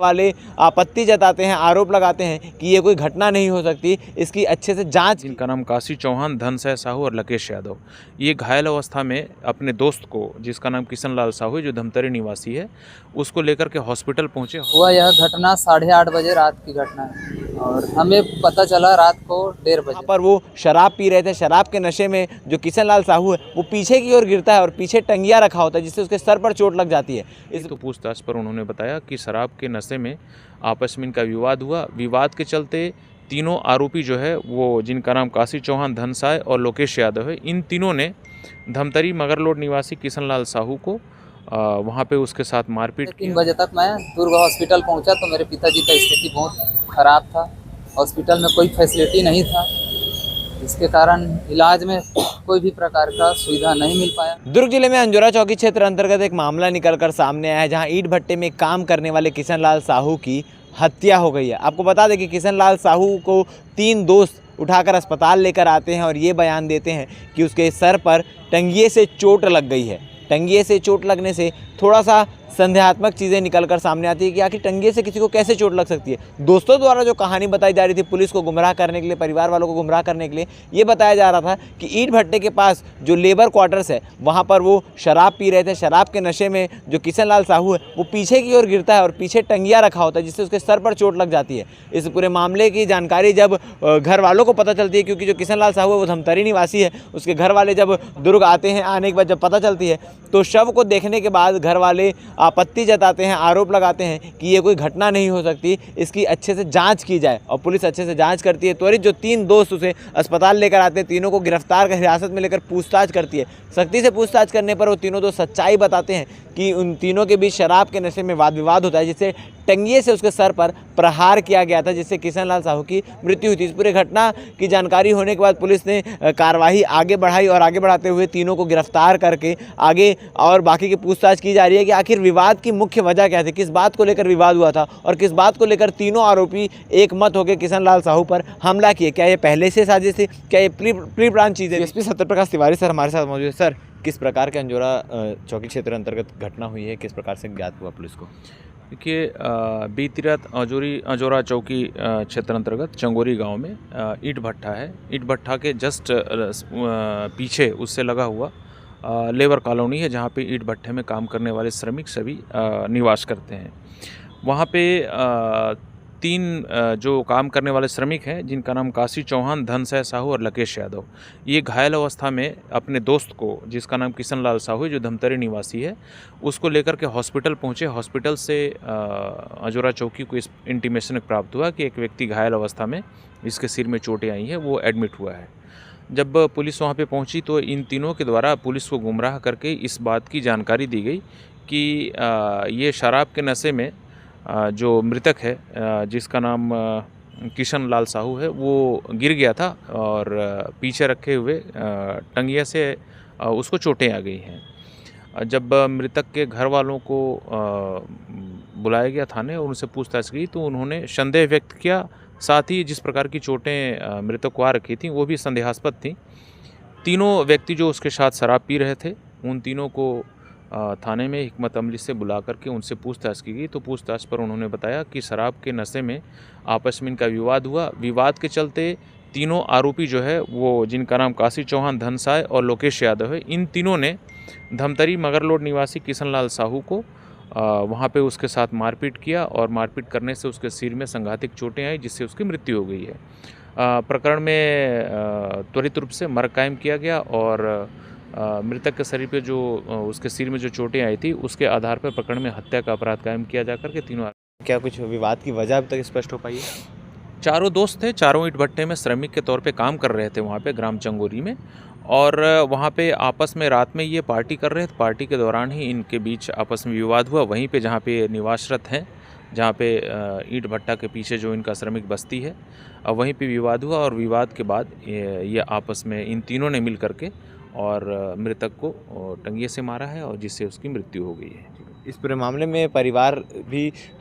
वाले आपत्ति जताते हैं, आरोप लगाते हैं कि ये कोई घटना नहीं हो सकती, इसकी अच्छे से जांच। जिनका नाम काशी चौहान, धनसय साहू और लकेश यादव, ये घायल अवस्था में अपने दोस्त को, जिसका नाम किशन लाल साहू है, जो धमतरी निवासी है, उसको लेकर के हॉस्पिटल पहुंचे। हुआ यह घटना 8:30 बजे रात की घटना है और हमें पता चला रात को 1:30 बजे। पर वो शराब पी रहे थे। शराब के नशे में जो किशन लाल साहू है वो पीछे की ओर गिरता है और पीछे टंगिया रखा होता है, जिससे उसके सर पर चोट लग जाती है। इस तो पूछताछ पर उन्होंने बताया कि शराब के नशे में आपस में इनका विवाद हुआ। विवाद के चलते तीनों आरोपी जो है वो, जिनका नाम काशी चौहान, धनसाय और लोकेश यादव है, इन तीनों ने धमतरी मगरलोड निवासी किशन लाल साहू को वहाँ पे उसके साथ मारपीट की। 3 बजे तक मैं दुर्ग हॉस्पिटल पहुंचा तो मेरे पिताजी का स्थिति बहुत खराब था। हॉस्पिटल में कोई फैसिलिटी नहीं था, इसके कारण इलाज में कोई भी प्रकार का सुविधा नहीं मिल पाया। दुर्ग जिले में अंजोरा चौकी क्षेत्र अंतर्गत एक मामला निकलकर सामने आया है, जहां ईंट भट्टे में काम करने वाले किशन लाल साहू की हत्या हो गई है। आपको बता दें कि किशन लाल साहू को 3 दोस्त उठाकर अस्पताल लेकर आते हैं और ये बयान देते हैं कि उसके सर पर टंगिए से चोट लग गई है। टंगिए से चोट लगने से थोड़ा सा संदेहात्मक चीज़ें निकलकर सामने आती है कि आखिर टंगिए से किसी को कैसे चोट लग सकती है। दोस्तों द्वारा जो कहानी बताई जा रही थी, पुलिस को गुमराह करने के लिए, परिवार वालों को गुमराह करने के लिए, ये बताया जा रहा था कि ईंट भट्टे के पास जो लेबर क्वार्टर्स है वहाँ पर वो शराब पी रहे थे। शराब के नशे में जो किशन लाल साहू है वो पीछे की ओर गिरता है और पीछे टंगिया रखा होता है, जिससे उसके सर पर चोट लग जाती है। इस पूरे मामले की जानकारी जब घर वालों को पता चलती है, क्योंकि जो किशन लाल साहू है वो धमतरी निवासी है, उसके घर वाले जब दुर्ग आते हैं, आने के बाद जब पता चलती है तो शव को देखने के बाद घर वाले आपत्ति जताते हैं, आरोप लगाते हैं कि ये कोई घटना नहीं हो सकती, इसकी अच्छे से जांच की जाए। और पुलिस अच्छे से जांच करती है। त्वरित जो 3 दोस्त उसे अस्पताल लेकर आते हैं, तीनों को गिरफ्तार कर हिरासत में लेकर पूछताछ करती है। सख्ती से पूछताछ करने पर वो तीनों दोस्त सच्चाई बताते हैं कि उन तीनों के बीच शराब के नशे में वाद विवाद होता है, जिससे टंगिए से उसके सर पर प्रहार किया गया था, जिससे किशन लाल साहू की मृत्यु हुई थी। इस पूरे घटना की जानकारी होने के बाद पुलिस ने कार्रवाई आगे बढ़ाई और आगे बढ़ाते हुए तीनों को गिरफ्तार करके आगे और बाकी की पूछताछ की जा रही है कि आखिर विवाद की मुख्य वजह क्या थी, किस बात को लेकर विवाद हुआ था और किस बात को लेकर तीनों आरोपी एक मत होकर किशन लाल साहू पर हमला किए। क्या ये पहले से साजिश थी, क्या ये प्री प्लान चीज़ है? एसपी सत्यप्रकाश तिवारी सर हमारे साथ मौजूद है। सर, किस प्रकार के अंजोरा चौकी क्षेत्र अंतर्गत घटना हुई है, किस प्रकार से ज्ञात हुआ पुलिस को? देखिए, बीती रात अंजोरा चौकी क्षेत्र अंतर्गत चंगोरी गांव में ईंट भट्ठा है। ईंट भट्ठा के जस्ट पीछे उससे लगा हुआ लेबर कॉलोनी है, जहां पे ईंट भट्ठे में काम करने वाले श्रमिक सभी निवास करते हैं। वहां पे 3 जो काम करने वाले श्रमिक हैं, जिनका नाम काशी चौहान, धनसय साहू और लकेश यादव, ये घायल अवस्था में अपने दोस्त को, जिसका नाम किशन लाल साहू है, जो धमतरी निवासी है, उसको लेकर के हॉस्पिटल पहुंचे। हॉस्पिटल से अंजोरा चौकी को इस इंटीमेशन प्राप्त हुआ कि एक व्यक्ति घायल अवस्था में, इसके सिर में चोटें आई हैं, वो एडमिट हुआ है। जब पुलिस वहाँ पे पहुँची तो इन तीनों के द्वारा पुलिस को गुमराह करके इस बात की जानकारी दी गई कि ये शराब के नशे में जो मृतक है, जिसका नाम किशन लाल साहू है, वो गिर गया था और पीछे रखे हुए टंगिया से उसको चोटें आ गई हैं। जब मृतक के घर वालों को बुलाया गया थाने और उनसे पूछताछ की तो उन्होंने संदेह व्यक्त किया। साथ ही जिस प्रकार की चोटें मृतक को आ रखी थी वो भी संदेहास्पद थी। तीनों व्यक्ति जो उसके साथ शराब पी रहे थे, उन तीनों को थाने में हिकमत अमली से बुला करके उनसे पूछताछ की गई। तो पूछताछ पर उन्होंने बताया कि शराब के नशे में आपस में इनका विवाद हुआ। विवाद के चलते तीनों आरोपी जो है वो, जिनका नाम काशी चौहान, धनसाय और लोकेश यादव है, इन तीनों ने धमतरी मगरलोड निवासी किशन लाल साहू को वहाँ पे उसके साथ मारपीट किया और मारपीट करने से उसके सिर में संघातिक चोटें आई, जिससे उसकी मृत्यु हो गई है। प्रकरण में त्वरित रूप से मर्ग कायम किया गया और मृतक के शरीर पे जो उसके सिर में जो चोटें आई थी, उसके आधार पर प्रकरण में हत्या का अपराध कायम किया जाकर के तीनों। क्या कुछ विवाद की वजह अब तक स्पष्ट हो पाई है? चारों दोस्त थे, चारों ईंट भट्टे में श्रमिक के तौर पे काम कर रहे थे वहाँ पे ग्राम चंगोरी में, और वहाँ पे आपस में रात में ये पार्टी कर रहे थे। पार्टी के दौरान ही इनके बीच आपस में विवाद हुआ, वहीं पे जहाँ पे निवासरत हैं, जहाँ पे ईंट भट्टा के पीछे जो इनका श्रमिक बस्ती है, वहीं पे विवाद हुआ। और विवाद के बाद ये आपस में इन तीनों ने मिल करके और मृतक को टंगिए से मारा है और जिससे उसकी मृत्यु हो गई है। इस पूरे मामले में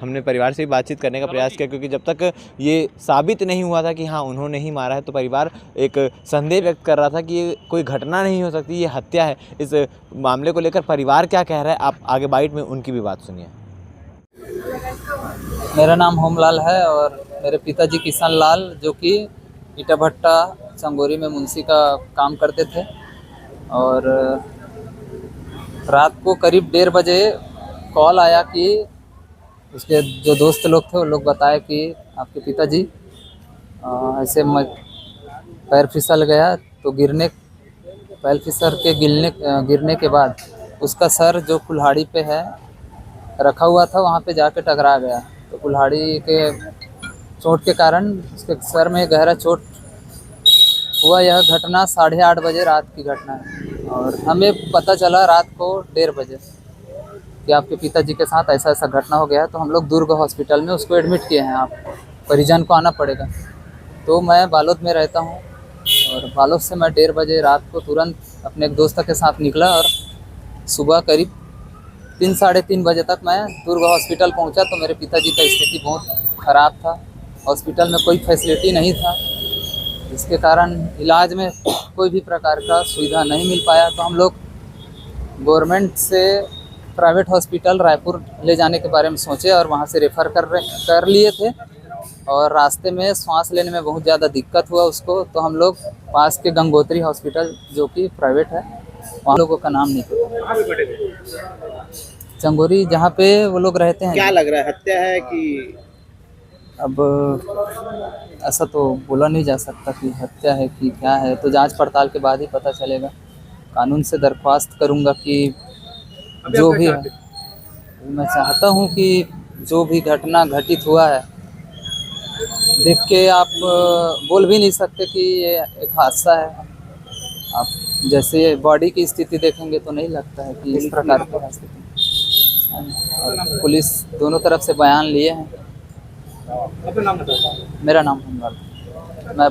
हमने परिवार से भी बातचीत करने का प्रयास किया, क्योंकि जब तक ये साबित नहीं हुआ था कि हाँ उन्होंने ही मारा है, तो परिवार एक संदेह व्यक्त कर रहा था कि ये कोई घटना नहीं हो सकती, ये हत्या है। इस मामले को लेकर परिवार क्या कह रहा है, आप आगे बाइट में उनकी भी बात सुनिए। मेरा नाम होमलाल है और मेरे पिताजी किशन लाल जो कि ईटा भट्टा चंगोरी में मुंशी का काम करते थे। और रात को करीब 1:30 बजे कॉल आया कि उसके जो दोस्त लोग थे वो लोग बताए कि आपके पिताजी ऐसे पैर फिसल गया। तो पैर फिसल के गिरने के बाद उसका सर जो कुल्हाड़ी पे है रखा हुआ था वहाँ पे जाके टकरा गया। तो कुल्हाड़ी के चोट के कारण उसके सर में गहरा चोट हुआ। यह घटना 8:30 बजे रात की घटना है और हमें पता चला रात को 1:30 बजे कि आपके पिताजी के साथ ऐसा ऐसा घटना हो गया है। तो हम लोग दुर्ग हॉस्पिटल में उसको एडमिट किए हैं। आप परिजन को आना पड़ेगा। तो मैं बालोद में रहता हूँ और बालोद से मैं 1:30 बजे रात को तुरंत अपने एक दोस्त के साथ निकला और सुबह करीब 3 साढ़े 3 बजे तक मैं दुर्ग हॉस्पिटल पहुंचा। तो मेरे पिताजी का स्थिति बहुत ख़राब था। हॉस्पिटल में कोई फैसिलिटी नहीं था, इसके कारण इलाज में कोई भी प्रकार का सुविधा नहीं मिल पाया। तो हम लोग गवर्नमेंट से प्राइवेट हॉस्पिटल रायपुर ले जाने के बारे में सोचे और वहाँ से रेफ़र कर लिए थे। और रास्ते में सांस लेने में बहुत ज़्यादा दिक्कत हुआ उसको। तो हम लोग पास के गंगोत्री हॉस्पिटल जो कि प्राइवेट है, वहाँ लोगों का नाम नहीं पता, चंगोरी जहाँ पे वो लोग रहते हैं। क्या लग रहा है, हत्या है कि? अब ऐसा तो बोला नहीं जा सकता कि हत्या है कि क्या है, तो जांच पड़ताल के बाद ही पता चलेगा। कानून से दरख्वास्त करूंगा कि जो भी है, मैं चाहता हूं कि जो भी घटना घटित हुआ है देख के आप बोल भी नहीं सकते कि ये एक हादसा है। आप जैसे बॉडी की स्थिति देखेंगे तो नहीं लगता है कि इस प्रकार की स्थिति। और पुलिस दोनों तरफ से बयान लिए हैं। अपना नाम बताओ। मेरा नाम होमलाल। मैं